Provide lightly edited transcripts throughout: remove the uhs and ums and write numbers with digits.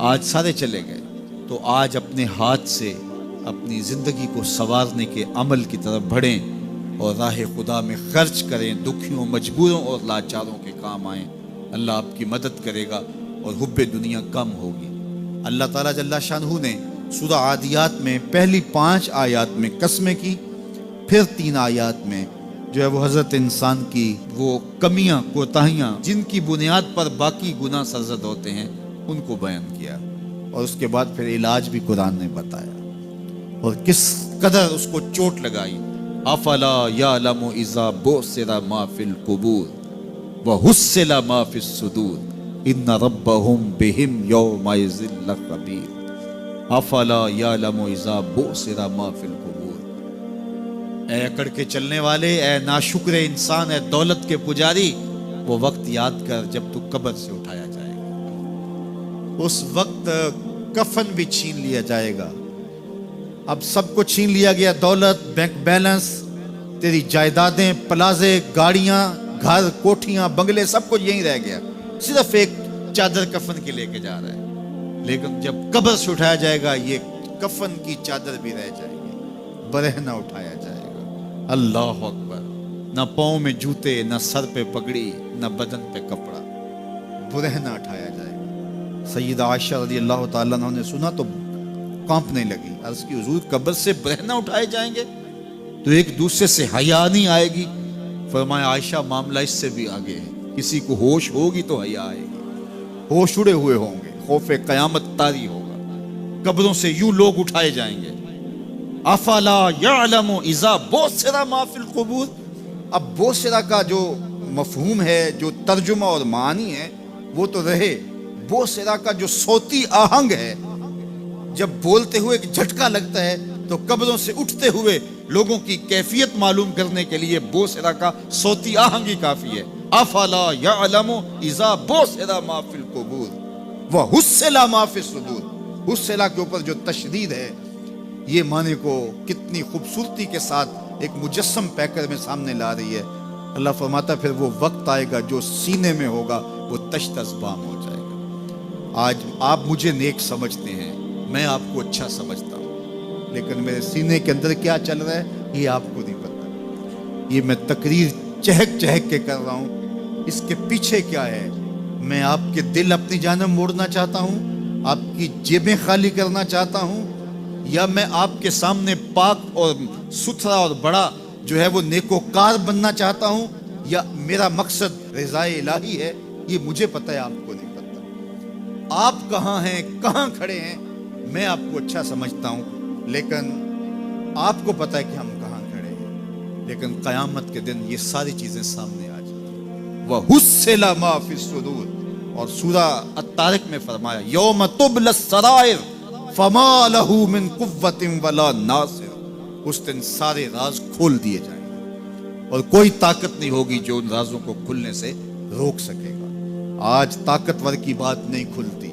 آج سارے چلے گئے، تو آج اپنے ہاتھ سے اپنی زندگی کو سنوارنے کے عمل کی طرف بڑھیں اور راہ خدا میں خرچ کریں، دکھیوں، مجبوروں اور لاچاروں کے کام آئیں۔ اللہ آپ کی مدد کرے گا اور حب دنیا کم ہوگی۔ اللہ تعالیٰ جل شانہ نے سورہ عادیات میں پہلی 5 آیات میں قسمیں کی، پھر 3 آیات میں جو ہے وہ حضرت انسان کی وہ کمیاں، کوتاہیاں جن کی بنیاد پر باقی گناہ سرزد ہوتے ہیں ان کو بیان کیا، اور اس کے بعد پھر علاج بھی قرآن نے بتایا، اور کس قدر اس کو چوٹ لگائی۔ افلا یعلم اذا بعثر ما فی القبور وحصل ما فی الصدور ان ربهم بهم یومئذ لخبیر۔ افلا یعلم اذا بعثر ما فی القبور، اے اکڑ کے چلنے والے، اے ناشکر انسان، اے دولت کے پجاری، وہ وقت یاد کر جب تو قبر سے اٹھایا جائے گا۔ اس وقت کفن بھی چھین لیا جائے گا۔ اب سب کو چھین لیا گیا، دولت، بینک بیلنس، تیری جائیدادیں، پلازے، گاڑیاں، گھر، کوٹھیاں، بنگلے، سب کچھ یہیں رہ گیا، صرف ایک چادر کفن کے لے کے جا رہا ہے۔ لیکن جب قبر سے اٹھایا جائے گا، یہ کفن کی چادر بھی رہ جائے گی، برہنہ اٹھایا جائے گا۔ اللہ اکبر! نہ پاؤں میں جوتے، نہ سر پہ پگڑی، نہ بدن پہ کپڑا، برہنہ اٹھایا جائے گا۔ سیدہ عائشہ رضی اللہ تعالیٰ عنہ نے سنا تو کانپنے لگی، عرض کی حضور قبر سے برہنہ اٹھائے جائیں گے تو ایک دوسرے سے حیا نہیں آئے گی؟ فرمایا عائشہ معاملہ اس سے بھی آگے ہے، کسی کو ہوش ہوگی تو حیا آئے گی، ہوش اڑے ہوئے ہوں گے، خوف قیامت طاری ہوگا، قبروں سے یوں لوگ اٹھائے جائیں گے۔ افلا یعلم اذا بعثر ما فی القبور، اب بوسرا کا جو مفہوم ہے، جو ترجمہ اور معنی ہے وہ تو رہے، بوسرا کا جو صوتی آہنگ ہے، جب بولتے ہوئے ایک جھٹکا لگتا ہے تو قبروں سے اٹھتے ہوئے لوگوں کی کیفیت معلوم کرنے کے لیے بوسرا کا صوتی آہنگ ہی کافی ہے۔ افلا یعلم اذا بعثر ما فی القبور وحصل ما فی الصدور، حصل کے اوپر جو تشدید ہے، یہ معنی کو کتنی خوبصورتی کے ساتھ ایک مجسم پیکر میں سامنے لا رہی ہے۔ اللہ فرماتا پھر وہ وقت آئے گا جو سینے میں ہوگا وہ تشت ازبام ہو جائے گا۔ آج آپ مجھے نیک سمجھتے ہیں، میں آپ کو اچھا سمجھتا ہوں، لیکن میرے سینے کے اندر کیا چل رہا ہے یہ آپ کو نہیں پتا۔ یہ میں تقریر چہک چہک کے کر رہا ہوں، اس کے پیچھے کیا ہے؟ میں آپ کے دل اپنی جانب موڑنا چاہتا ہوں، آپ کی جیبیں خالی کرنا چاہتا ہوں، یا میں آپ کے سامنے پاک اور ستھرا اور بڑا جو ہے وہ نیکوکار بننا چاہتا ہوں، یا میرا مقصد رضائے الہی ہے؟ یہ مجھے پتہ ہے، آپ کو نہیں پتہ۔ آپ کہاں ہیں، کہاں کھڑے ہیں، میں آپ کو اچھا سمجھتا ہوں، لیکن آپ کو پتہ ہے کہ ہم کہاں کھڑے ہیں۔ لیکن قیامت کے دن یہ ساری چیزیں سامنے آ جائیں گی۔ وَحُصِّلَ مَا فِي الصُّدُورِ، اور سورہ الطارق میں فرمایا یوم تبلی السرائر فما لہ من قوت ولا ناصر، اس دن سارے راز کھول دیے جائیں گے اور کوئی طاقت نہیں ہوگی جو ان رازوں کو کھلنے سے روک سکے گا۔ آج طاقتور کی بات نہیں کھلتی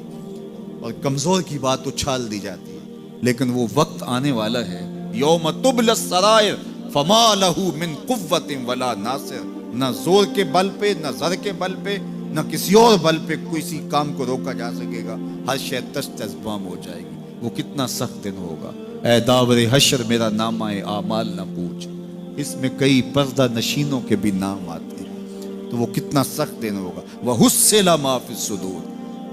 اور کمزور کی بات اچھال دی جاتی ہے، لیکن وہ وقت آنے والا ہے یوم تبلی السرائر فما لہ من قوت ولا ناصر، نہ زور کے بل پہ، نہ زر کے بل پہ، نہ کسی اور بل پہ کسی کام کو روکا جا سکے گا، ہر شے تشت ازبام ہو جائے گی۔ وہ کتنا سخت دن ہوگا۔ اے داور حشر میرا نامہ اعمال نہ پوچھ، اس میں کئی پردہ نشینوں کے بھی نام آتے ہیں، تو وہ کتنا سخت دن ہوگا۔ وَحُصِّلَ مَا فِي الصُّدُورِ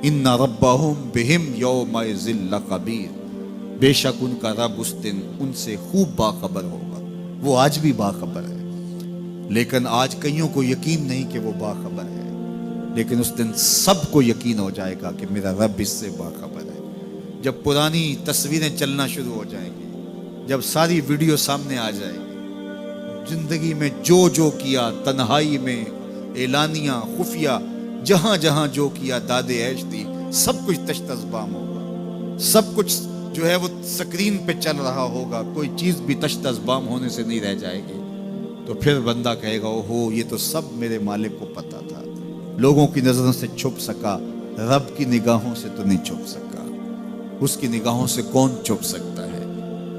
إِنَّ رَبَّهُمْ بِهِمْ يَوْمَئِذٍ لَخَبِيرٌ، بے شک ان کا رب اس دن ان سے خوب باخبر ہوگا۔ وہ آج بھی باخبر ہے، لیکن آج کئیوں کو یقین نہیں کہ وہ باخبر ہے، لیکن اس دن سب کو یقین ہو جائے گا کہ میرا رب اس سے باخبر ہے۔ جب پرانی تصویریں چلنا شروع ہو جائیں گی، جب ساری ویڈیو سامنے آ جائے گی، زندگی میں جو جو کیا، تنہائی میں، اعلانیہ، خفیہ، جہاں جہاں جو کیا، داد عیش دی، سب کچھ تشت ازبام ہوگا، سب کچھ جو ہے وہ سکرین پہ چل رہا ہوگا، کوئی چیز بھی تشت ازبام ہونے سے نہیں رہ جائے گی۔ تو پھر بندہ کہے گا اوہو یہ تو سب میرے مالک کو پتا تھا، لوگوں کی نظروں سے چھپ سکا، رب کی نگاہوں سے تو نہیں چھپ سکا۔ اس کی نگاہوں سے کون چھپ سکتا ہے؟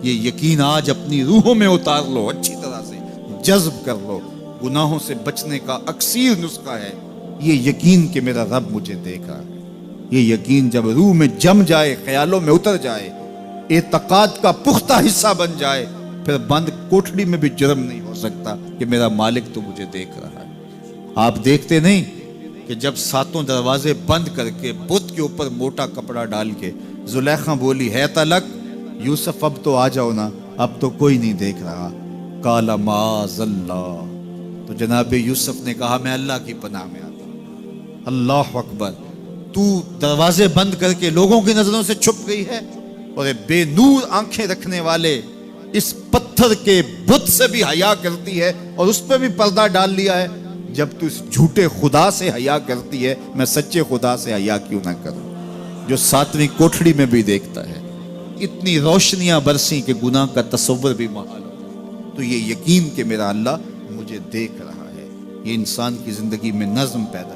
یہ یقین آج اپنی روحوں میں اتار لو، اچھی طرح سے جذب کر لو۔ گناہوں سے بچنے کا اکثیر نسخہ ہے یہ یقین کہ میرا رب مجھے دیکھ رہا ہے۔ یہ یقین جب روح میں جم جائے، خیالوں میں اتر جائے، اعتقاد کا پختہ حصہ بن جائے، پھر بند کوٹھڑی میں بھی جرم نہیں ہو سکتا کہ میرا مالک تو مجھے دیکھ رہا ہے۔ آپ دیکھتے نہیں کہ جب ساتوں دروازے بند کر کے بت کے اوپر موٹا کپڑا ڈال کے زلیخا بولی ہے تلک یوسف اب تو آ جاؤ نا، اب تو کوئی نہیں دیکھ رہا، قال معاذ اللہ، تو جناب یوسف نے کہا میں اللہ کی پناہ میں آتا ہوں۔ اللہ اکبر، تو دروازے بند کر کے لوگوں کی نظروں سے چھپ گئی ہے، اور بے نور آنکھیں رکھنے والے اس پتھر کے بت سے بھی حیا کرتی ہے اور اس پہ بھی پردہ ڈال لیا ہے۔ جب تو اس جھوٹے خدا سے حیا کرتی ہے، میں سچے خدا سے حیا کیوں نہ کروں جو ساتویں کوٹھڑی میں بھی دیکھتا ہے۔ اتنی روشنیاں برسیں کہ گناہ کا تصور بھی محال ہوتا ہے۔ تو یہ یقین کہ میرا اللہ مجھے دیکھ رہا ہے، یہ انسان کی زندگی میں نظم پیدا